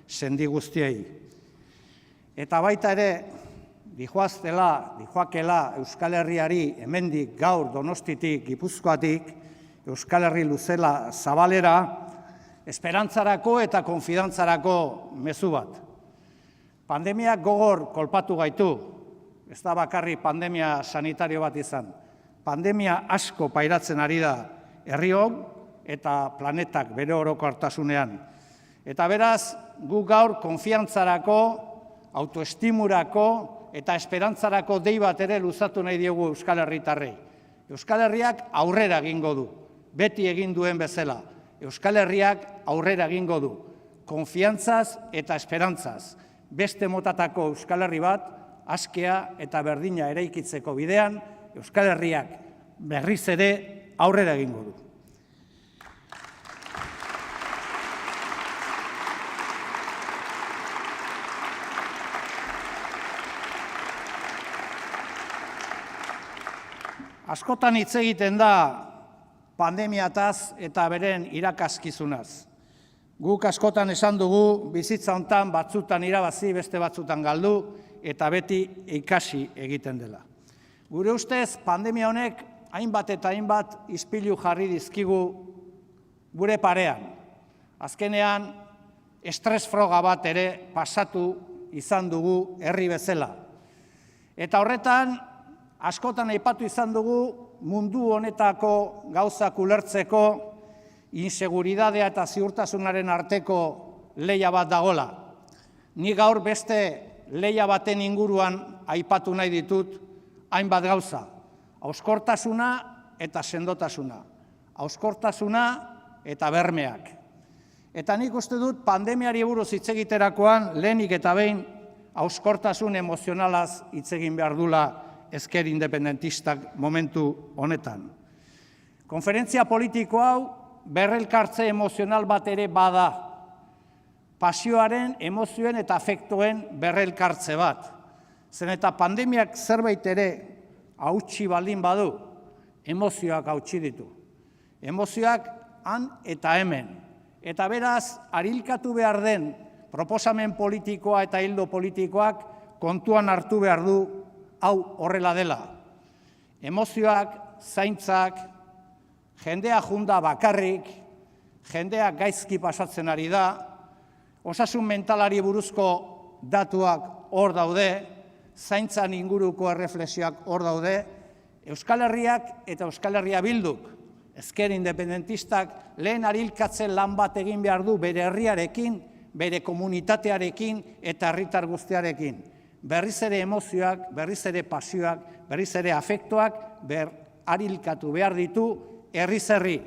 sendi guztiei. Eta baita ere, dijoakela Euskal Herriari hemendik gaur Donostitik, Gipuzkoatik, Euskal Herri luzela zabalera, esperantzarako eta konfidantzarako mezu bat. Pandemiak gogor kolpatu gaitu, ez da bakarri pandemia sanitario bat izan. Pandemia asko pairatzen ari da herri hon eta planetak bere orokortasunean. Eta beraz, gu gaur konfiantzarako, autoestimurako eta esperantzarako dei bat ere luzatu nahi diogu Euskal Herritarrei. Euskal Herriak aurrera egingo du, beti egin duen bezala. Euskal Herriak aurrera egingo du, konfiantzaz eta esperantzaz. Beste motatako Euskal Herri bat, askea eta berdina eraikitzeko bidean, Euskal Herriak berriz ere aurrera egingo du. Askotan hitz egiten da pandemiataz eta beren irakaskizunaz. Guk askotan esan dugu bizitza hontan batzutan irabazi, beste batzutan galdu eta beti ikasi egiten dela. Gure ustez pandemia honek hainbat eta hainbat ispilu jarri dizkigu gure parean. Azkenean estres froga bat ere pasatu izan dugu herri bezala. Eta horretan askotan aipatu izan dugu mundu honetako gauzak ulertzeko inseguridadea eta ziurtasunaren arteko lehia bat dagola. Ni gaur beste lehia baten inguruan aipatu nahi ditut hainbat gauza. Hauskortasuna eta sendotasuna. Hauskortasuna eta bermeak. Eta nik uste dut pandemiari buruz hitz egiterakoan lehenik eta behin hauskortasun emozionalaz hitz egin behar dula ezker independentistak momentu honetan. Konferentzia politiko hau berrelkartze emozional bat ere bada. Pasioaren, emozioen eta afektoen berrelkartze bat. Zen eta pandemiak zerbait ere hautsi baldin badu, emozioak hautsi ditu. Emozioak han eta hemen. Eta beraz, arilkatu behar den proposamen politikoa eta hildo politikoak kontuan hartu behar du hau horrela dela. Emozioak, zaintzak, jendea junda bakarrik, jendea gaizki pasatzen ari da, osasun mentalari buruzko datuak hor daude, zaintzan inguruko erreflexioak hor daude, Euskal Herriak eta Euskal Herria Bilduk, ezker independentistak lehen arilkatzen lan bat egin behar du bere herriarekin, bere komunitatearekin eta herritar guztiarekin. Berriz ere emozioak, berriz ere pasioak, berriz ere afektoak arilkatu behar ditu herriz herri.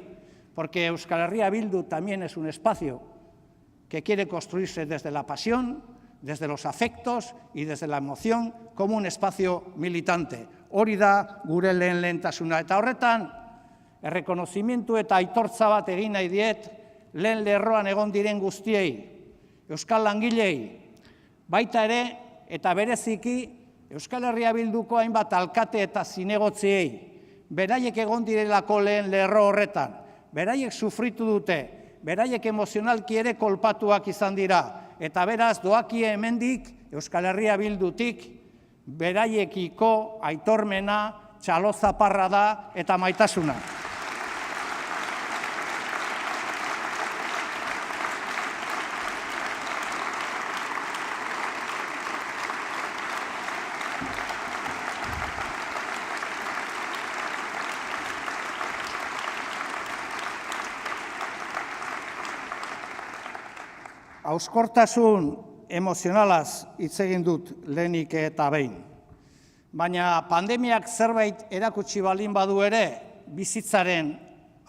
Porque Euskal Herria Bildu también es un espacio que quiere construirse desde la pasión, desde los afectos y desde la emoción como un espacio militante. Hori da gure lehentasuna. Eta horretan, errekonozimientu eta aitortza bat egin nahi diet, lehen lerroan egon diren guztiei, Euskal langilei, baita ere, eta bereziki, Euskal Herria Bilduko hainbat alkate eta zinegotziei, beraiek egon direlako lehen lerro horretan, beraiek sufritu dute, beraiek emozionalki ere kolpatuak izan dira, eta beraz doakie hemendik Euskal Herria Bildutik, beraiekiko aitormena, txalozaparra da eta maitasuna. Hauskortasun emozionalaz hitz egin dut lehenik eta behin. Baina pandemiak zerbait erakutsi baldin badu ere, bizitzaren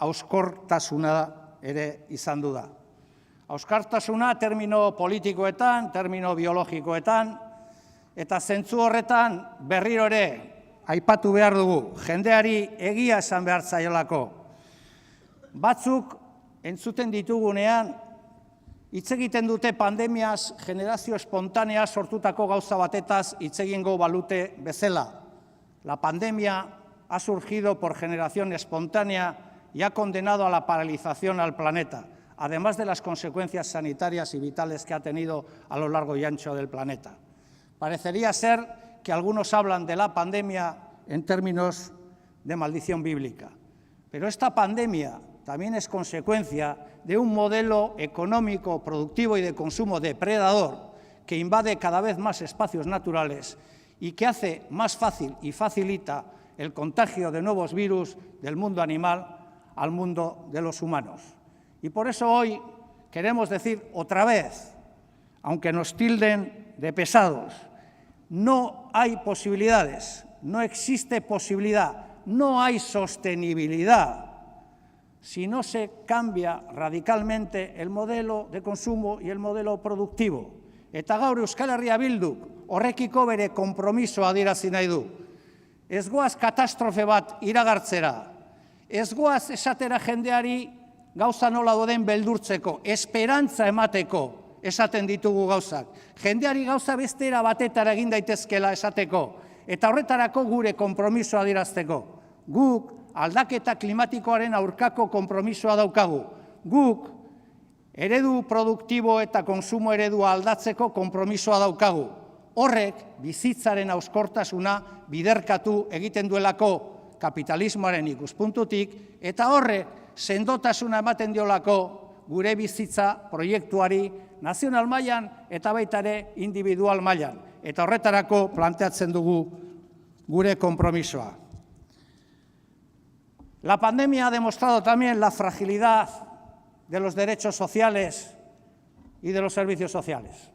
hauskortasuna ere izan du da. Hauskortasuna termino politikoetan, termino biologikoetan, eta zentzu horretan berriro ere aipatu behar dugu, jendeari egia esan behar zaiolako. Batzuk entzuten ditugunean, hitz egiten dute pandemiaz, generazio espontanea sortutako gauza batetaz hitz egingo balute bezala. La pandemia ha surgido por generación espontánea y ha condenado a la paralización al planeta. además de las consecuencias sanitarias y vitales que ha tenido a lo largo y ancho del planeta. Parecería ser que algunos hablan de la pandemia en términos de maldición bíblica, pero esta pandemia también es consecuencia de un modelo económico, productivo y de consumo depredador que invade cada vez más espacios naturales y que hace más fácil y facilita el contagio de nuevos virus del mundo animal al mundo de los humanos. Y por eso hoy queremos decir otra vez, aunque nos tilden de pesados, no hay posibilidades, no existe posibilidad, no hay sostenibilidad si no se cambia radicalmente el modelo de consumo y el modelo productivo. Eta gaur Euskal Herria Bilduk horrekiko bere konpromisoa adierazi nahi du. Ez goaz katastrofe bat iragartzera, ez goaz esatera jendeari gauza nola doden beldurtzeko, esperantza emateko esaten ditugu gauzak. Jendeari gauza bestera batetara egin daitezkela esateko, eta horretarako gure konpromisoa adierazteko. Guk aldaketa klimatikoaren aurkako konpromisoa daukagu. Guk eredu produktibo eta konsumo eredua aldatzeko konpromisoa daukagu. Horrek bizitzaren hauskortasuna biderkatu egiten duelako kapitalismoaren ikuspuntutik, eta horrek sendotasuna ematen diolako gure bizitza proiektuari nazional mailan eta baita ere individual mailan. Eta horretarako planteatzen dugu gure konpromisoa. La pandemia ha demostrado también la fragilidad de los derechos sociales y de los servicios sociales.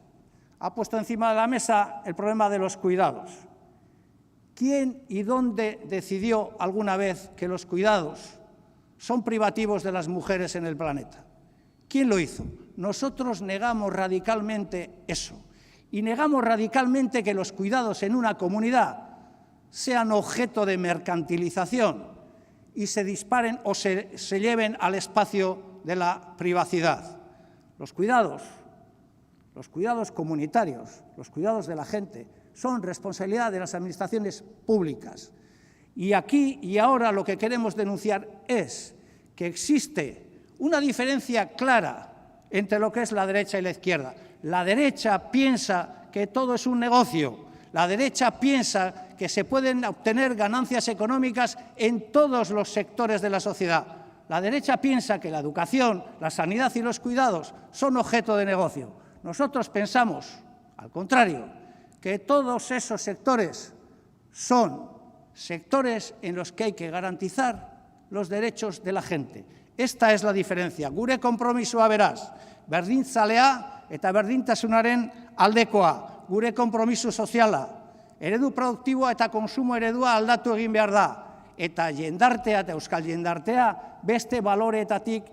Ha puesto encima de la mesa el problema de los cuidados. ¿Quién y dónde decidió alguna vez que los cuidados son privativos de las mujeres en el planeta? ¿Quién lo hizo? Nosotros negamos radicalmente eso. Y negamos radicalmente que los cuidados en una comunidad sean objeto de mercantilización y se disparen o se lleven al espacio de la privacidad. Los cuidados comunitarios, los cuidados de la gente, son responsabilidad de las administraciones públicas. Y aquí y ahora lo que queremos denunciar es que existe una diferencia clara entre lo que es la derecha y la izquierda. La derecha piensa que todo es un negocio. La derecha piensa que se pueden obtener ganancias económicas en todos los sectores de la sociedad. La derecha piensa que la educación, la sanidad y los cuidados son objeto de negocio. Nosotros pensamos, al contrario, que todos esos sectores son sectores en los que hay que garantizar los derechos de la gente. Esta es la diferencia. Gure konpromisoa beraz, berdintzalea eta berdintasunaren aldekoa, gure konpromiso soziala, eredu produktiboa eta konsumo eredua aldatu egin behar da, eta jendartea eta euskal jendartea beste baloreetatik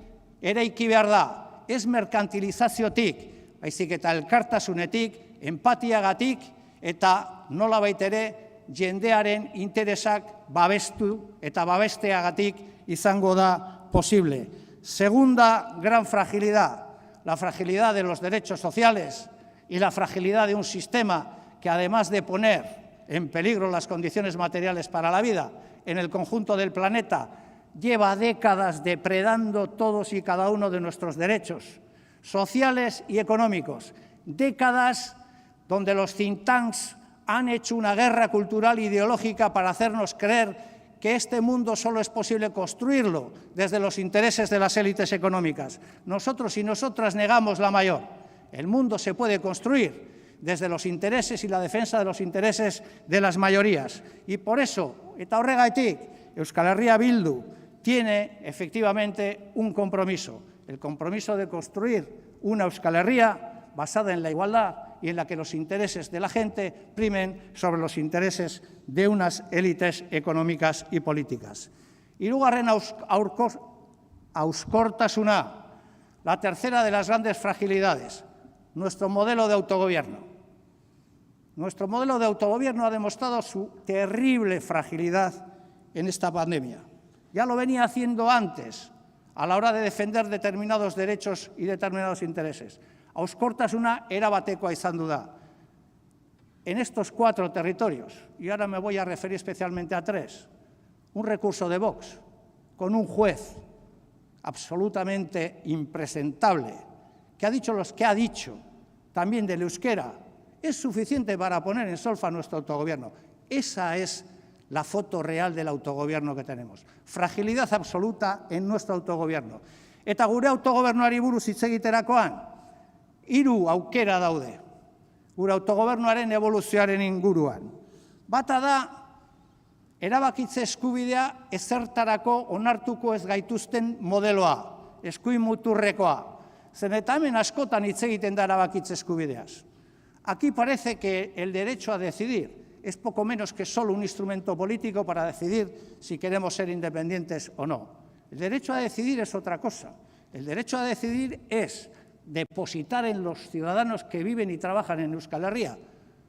eraiki behar da, ez merkantilizaziotik, baizik eta elkartasunetik, empatiagatik eta nolabait ere jendearen interesak babestu eta babesteagatik izango da posible. Segunda gran fragilidad, la fragilidad de los derechos sociales y la fragilidad de un sistema que además de poner en peligro las condiciones materiales para la vida en el conjunto del planeta, lleva décadas depredando todos y cada uno de nuestros derechos sociales y económicos, décadas donde los think tanks han hecho una guerra cultural e ideológica para hacernos creer que este mundo solo es posible construirlo desde los intereses de las élites económicas. Nosotros y nosotras negamos la mayor. El mundo se puede construir desde los intereses y la defensa de los intereses de las mayorías. Y por eso, eta horregatik, Euskal Herria Bildu tiene efectivamente un compromiso, el compromiso de construir una Euskal Herria basada en la igualdad y en la que los intereses de la gente primen sobre los intereses de unas élites económicas y políticas. Hirugarren hauskortasuna, la tercera de las grandes fragilidades, nuestro modelo de autogobierno. Nuestro modelo de autogobierno ha demostrado su terrible fragilidad en esta pandemia. Ya lo venía haciendo antes, a la hora de defender determinados derechos y determinados intereses. Hauskortasuna erabatekoa izandu da. En estos 4 territorios, y ahora me voy a referir especialmente a 3, un recurso de Vox con un juez absolutamente impresentable, que ha dicho los que ha dicho, también del euskera, es suficiente para poner en solfa nuestro autogobierno. Esa es la foto real del autogobierno que tenemos. Fragilidad absoluta en nuestro autogobierno. Eta gure autogobernuari buruz hitz egiterakoan, 3 aukera daude, gure autogobernuaren evoluzioaren inguruan. Bata da, erabakitze eskubidea ezertarako onartuko ez gaituzten modeloa, eskuin muturrekoa. Zen eta hemen askotan hitz egiten da erabakitze eskubideaz. Aquí parece que el derecho a decidir es poco menos que solo un instrumento político para decidir si queremos ser independientes o no. El derecho a decidir es otra cosa. El derecho a decidir es depositar en los ciudadanos que viven y trabajan en Euskal Herria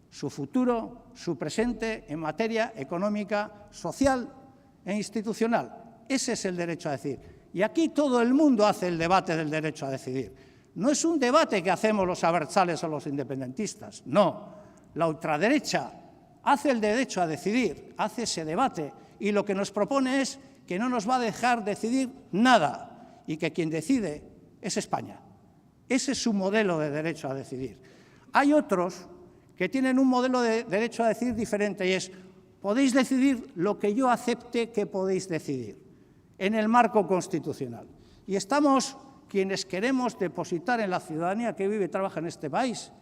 su futuro, su presente en materia económica, social e institucional. Ese es el derecho a decidir. Y aquí todo el mundo hace el debate del derecho a decidir. No es un debate que hacemos los abertzales o los independentistas, no. La ultraderecha hace el derecho a decidir, hace ese debate, y lo que nos propone es que no nos va a dejar decidir nada y que quien decide es España. Ese es su modelo de derecho a decidir. Hay otros que tienen un modelo de derecho a decidir diferente y es, podéis decidir lo que yo acepte que podéis decidir en el marco constitucional. Y estamos quienes queremos depositar en la ciudadanía que vive y trabaja en este país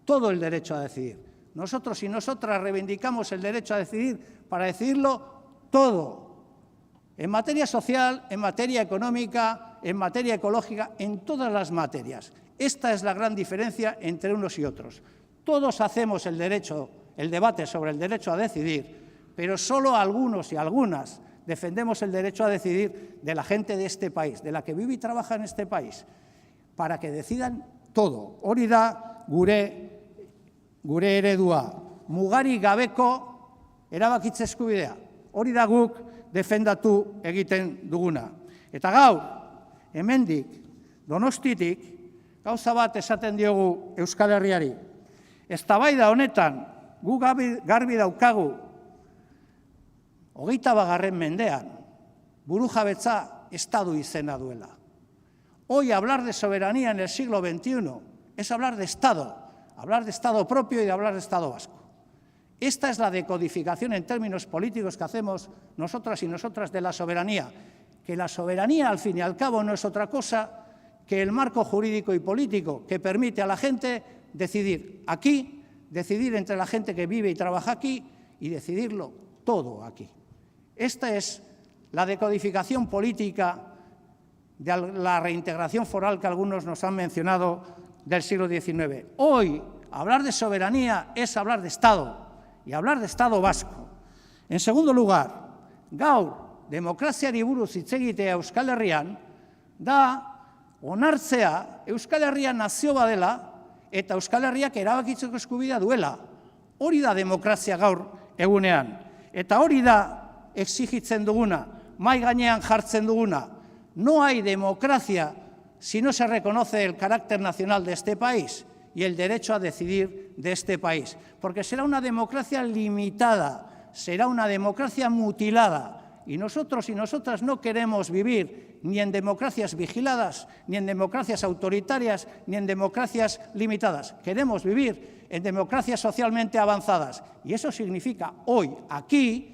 todo el derecho a decidir. Nosotros y nosotras reivindicamos el derecho a decidir para decidirlo todo, en materia social, en materia económica, en materia ecológica, en todas las materias. Esta es la gran diferencia entre unos y otros. Todos hacemos el debate sobre el derecho a decidir, pero solo algunos y algunas defendemos el derecho a decidir de la gente de este país, de la que vive y trabaja en este país, para que decidan todo. Hori da gure eredua, mugarik gabeko erabakitze eskubidea. Hori da guk defendatu egiten duguna. Eta gaur, hemendik, Donostitik, gauza bat esaten diogu Euskal Herriari. Eztabaida honetan, gu garbi daukagu, 21. mendean, burujabetza estadu izena duela. Hoy hablar de soberanía en el siglo XXI es hablar de Estado propio y de hablar de Estado vasco. Esta es la decodificación en términos políticos que hacemos nosotras y nosotras de la soberanía, que la soberanía, al fin y al cabo, no es otra cosa que el marco jurídico y político que permite a la gente decidir aquí, decidir entre la gente que vive y trabaja aquí y decidirlo todo aquí. Esta es la decodificación política de la reintegración foral que algunos nos han mencionado del siglo XIX. Hoy, hablar de soberanía es hablar de Estado, y hablar de Estado vasco. En segundo lugar, gaur, demokraziari buruz hitz egitea Euskal Herrian, da onartzea Euskal Herria nazio badela eta Euskal Herriak erabakitzeko eskubidea duela. Hori da demokrazia gaur egunean. Eta hori da exigitzen duguna, mahai gainean jartzen duguna. No hay democracia si no se reconoce el carácter nacional de este país y el derecho a decidir de este país, porque será una democracia limitada, será una democracia mutilada, y nosotros y nosotras no queremos vivir ni en democracias vigiladas, ni en democracias autoritarias, ni en democracias limitadas. Queremos vivir en democracias socialmente avanzadas, y eso significa hoy, aquí,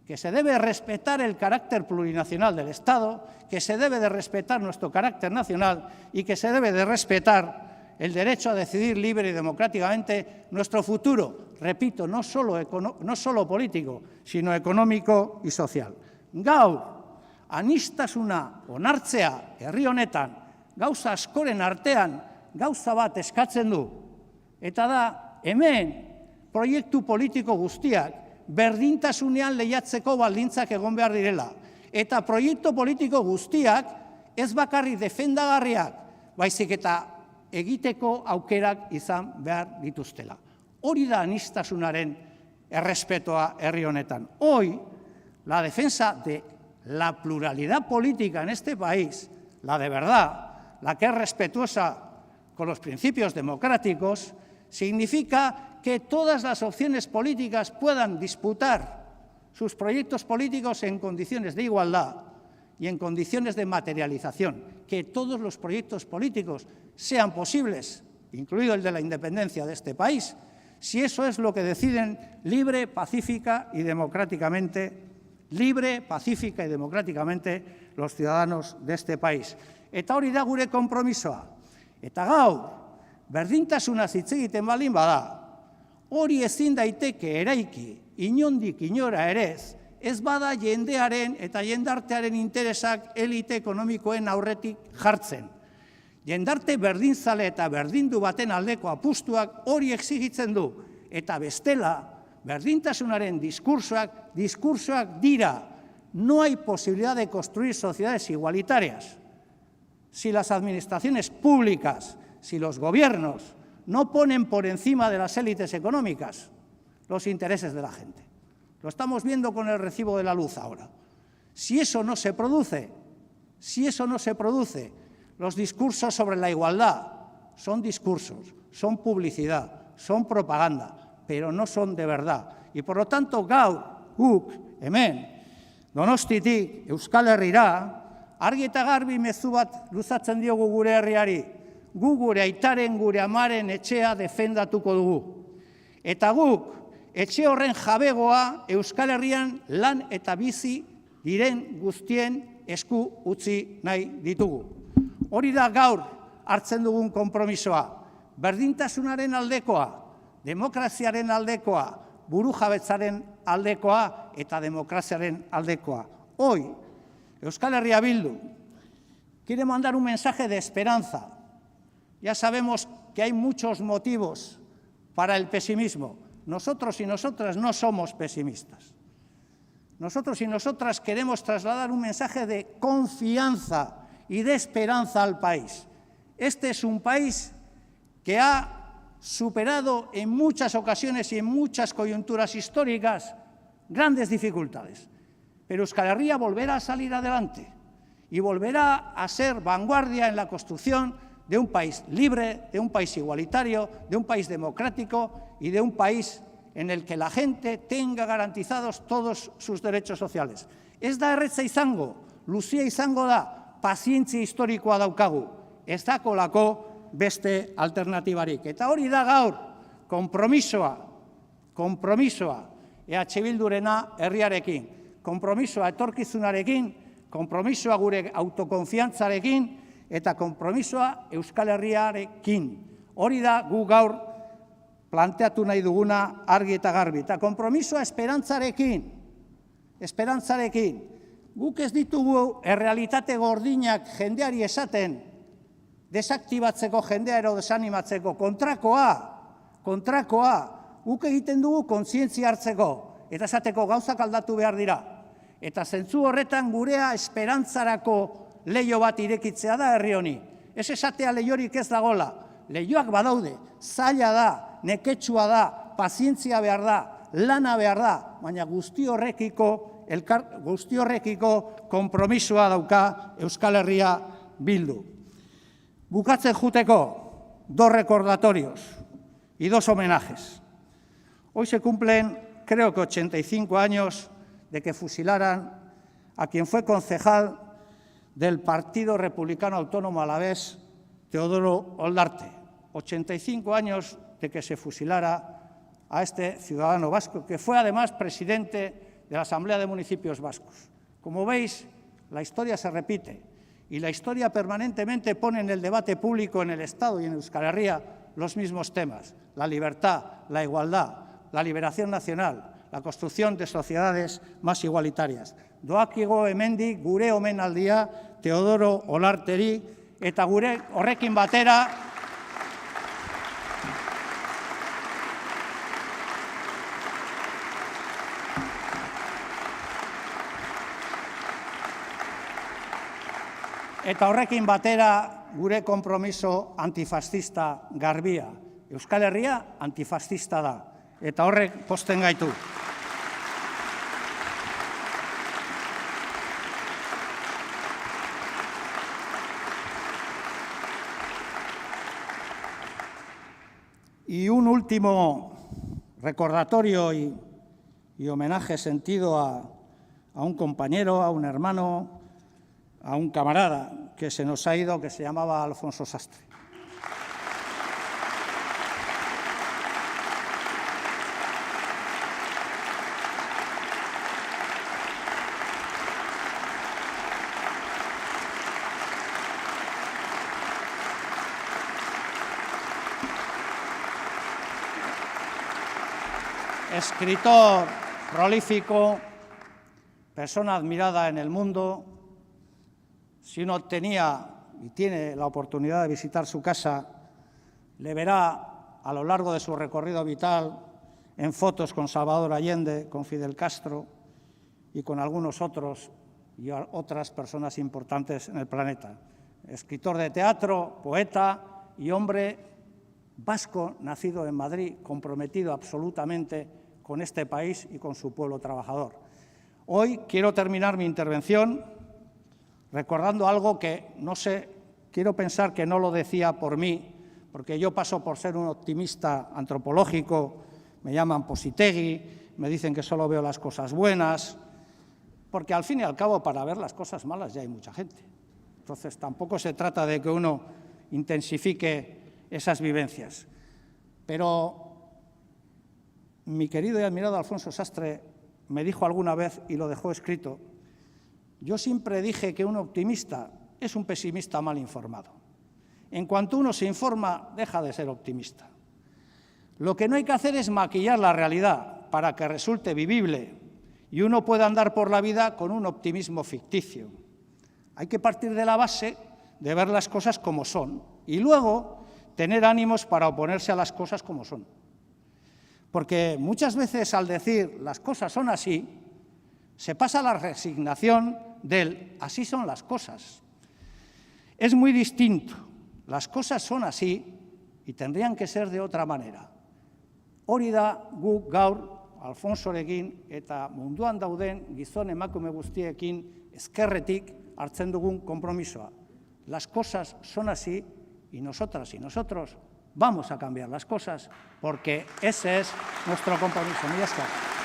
que se debe respetar el carácter plurinacional del Estado, que se debe de respetar nuestro carácter nacional y que se debe de respetar el derecho a decidir libre y democráticamente nuestro futuro, repito, no solo político, sino económico y social. Gaur, aniztasuna onartzea herri honetan, gauza askoren artean, gauza bat eskatzen du, eta da, hemen proiektu politiko guztiak berdintasunean lehiatzeko baldintzak egon behar direla, eta proiektu politiko guztiak ez bakarrik defendagarriak, baizik eta egiteko aukerak izan behar dituztela. Hori da aniztasunaren errespetoa herri honetan. Hoy, la defensa de la pluralidad política en este país, la de verdad, la que es respetuosa con los principios democráticos, significa que todas las opciones políticas puedan disputar sus proyectos políticos en condiciones de igualdad y en condiciones de materialización, que todos los proyectos políticos sean posibles, incluido el de la independencia de este país, si eso es lo que deciden libre, pacífica y democráticamente los ciudadanos de este país. Eta hori da gure konpromisoa. Eta gaur, berdintasunaz hitz egiten baldin bada, hori ezin daiteke eraiki inondik inora ere ez bada jendearen eta jendartearen interesak elite ekonomikoen aurretik jartzen. Jendarte berdinzale eta berdindu baten aldeko apustuak hori exigitzen du, eta bestela, berdintasunaren diskursoak dira. No hay posibilidad de construir sociedades igualitarias si las administraciones públicas, si los gobiernos no ponen por encima de las élites económicas los intereses de la gente. Lo estamos viendo con el recibo de la luz ahora. Si eso no se produce, los discursos sobre la igualdad son discursos, son publicidad, son propaganda, pero no son de verdad. Y por lo tanto, gaur, guk, hemen, Donostitik, Euskal Herrira, argi eta garbi mezu bat luzatzen diogu gure herriari, gu gure aitaren, gure amaren etxea defendatuko dugu. Eta guk, etxe horren jabegoa Euskal Herrian lan eta bizi diren guztien esku utzi nahi ditugu. Hori da gaur hartzen dugun konpromisoa, berdintasunaren aldekoa, demokraziaren aldekoa, burujabetzaren aldekoa eta demokraziaren aldekoa. Hoy, Euskal Herria Bildu quiere mandar un mensaje de esperanza. Ya sabemos que hay muchos motivos para el pesimismo. Nosotros y nosotras no somos pesimistas. Nosotros y nosotras queremos trasladar un mensaje de confianza y de esperanza al país. Este es un país que ha superado en muchas ocasiones y en muchas coyunturas históricas grandes dificultades. Pero Euskal Herria volverá a salir adelante y volverá a ser vanguardia en la construcción de un país libre, de un país igualitario, de un país democrático y de un país en el que la gente tenga garantizados todos sus derechos sociales. Ez da erretza izango, luzia izango da, pazientzia historikoa daukagu, ez dakolako beste alternatibarik. Eta hori da gaur, konpromisoa EH Bildurena herriarekin, konpromisoa etorkizunarekin, konpromisoa gure autokonfiantzarekin eta konpromisoa Euskal Herriarekin. Hori da gu gaur planteatu nahi duguna argi eta garbi. Eta konpromisoa esperantzarekin. Guk ez ditugu errealitate gordinak jendeari esaten, desaktibatzeko jendea ero desanimatzeko, kontrakoa, guk egiten dugu kontzientzia hartzeko, eta esateko gauzak aldatu behar dira. Eta zentzu horretan gurea esperantzarako leio bat irekitzea da herri honi. Ez esatea leiorik ez dagola, leioak badaude, zaila da, neketsua da, pazientzia behar da, lana behar da, baina guzti horrekiko konpromisoa dauka Euskal Herria Bildu. Bukatzen juteko, 2 recordatorios y 2 homenajes. Hoy se cumplen, creo que 85 años de que fusilaran a quien fue concejal del Partido Republicano Autónomo Alavés, Teodoro Oldarte. 85 años de que se fusilara a este ciudadano vasco, que fue además presidente de la Asamblea de Municipios Vascos. Como veis, la historia se repite. Y la historia permanentemente pone en el debate público en el Estado y en Euskal Herria los mismos temas: la libertad, la igualdad, la liberación nacional, la construcción de sociedades más igualitarias. Doakigo hemendik gure omenaldia Teodoro Olarteri eta gure horrekin batera gure konpromiso antifascista garbia. Euskal Herria antifascista da, eta horrek pozten gaitu. Y un último recordatorio y homenaje sentido a un compañero, a un hermano, a un camarada que se nos ha ido, que se llamaba Alfonso Sastre. Escritor prolífico, persona admirada en el mundo. Si uno tenía y tiene la oportunidad de visitar su casa, le verá a lo largo de su recorrido vital en fotos con Salvador Allende, con Fidel Castro y con algunos otros y otras personas importantes en el planeta. Escritor de teatro, poeta y hombre vasco, nacido en Madrid, comprometido absolutamente con este país y con su pueblo trabajador. Hoy quiero terminar mi intervención recordando algo que, no sé, quiero pensar que no lo decía por mí, porque yo paso por ser un optimista antropológico, me llaman Positegui, me dicen que solo veo las cosas buenas, porque al fin y al cabo para ver las cosas malas ya hay mucha gente. Entonces tampoco se trata de que uno intensifique esas vivencias. Pero mi querido y admirado Alfonso Sastre me dijo alguna vez, y lo dejó escrito, yo siempre dije que un optimista es un pesimista mal informado. En cuanto uno se informa, deja de ser optimista. Lo que no hay que hacer es maquillar la realidad para que resulte vivible y uno pueda andar por la vida con un optimismo ficticio. Hay que partir de la base de ver las cosas como son y luego tener ánimos para oponerse a las cosas como son. Porque muchas veces al decir las cosas son así, se pasa a la resignación del así son las cosas. Es muy distinto. Las cosas son así y tendrían que ser de otra manera. Hori da guk gaur Alfonsorekin eta munduan dauden gizon emakume guztiekin ezkerretik hartzen dugun konpromisoa. Las cosas son así y nosotras y nosotros vamos a cambiar las cosas porque ese es nuestro compromiso. Mila esker.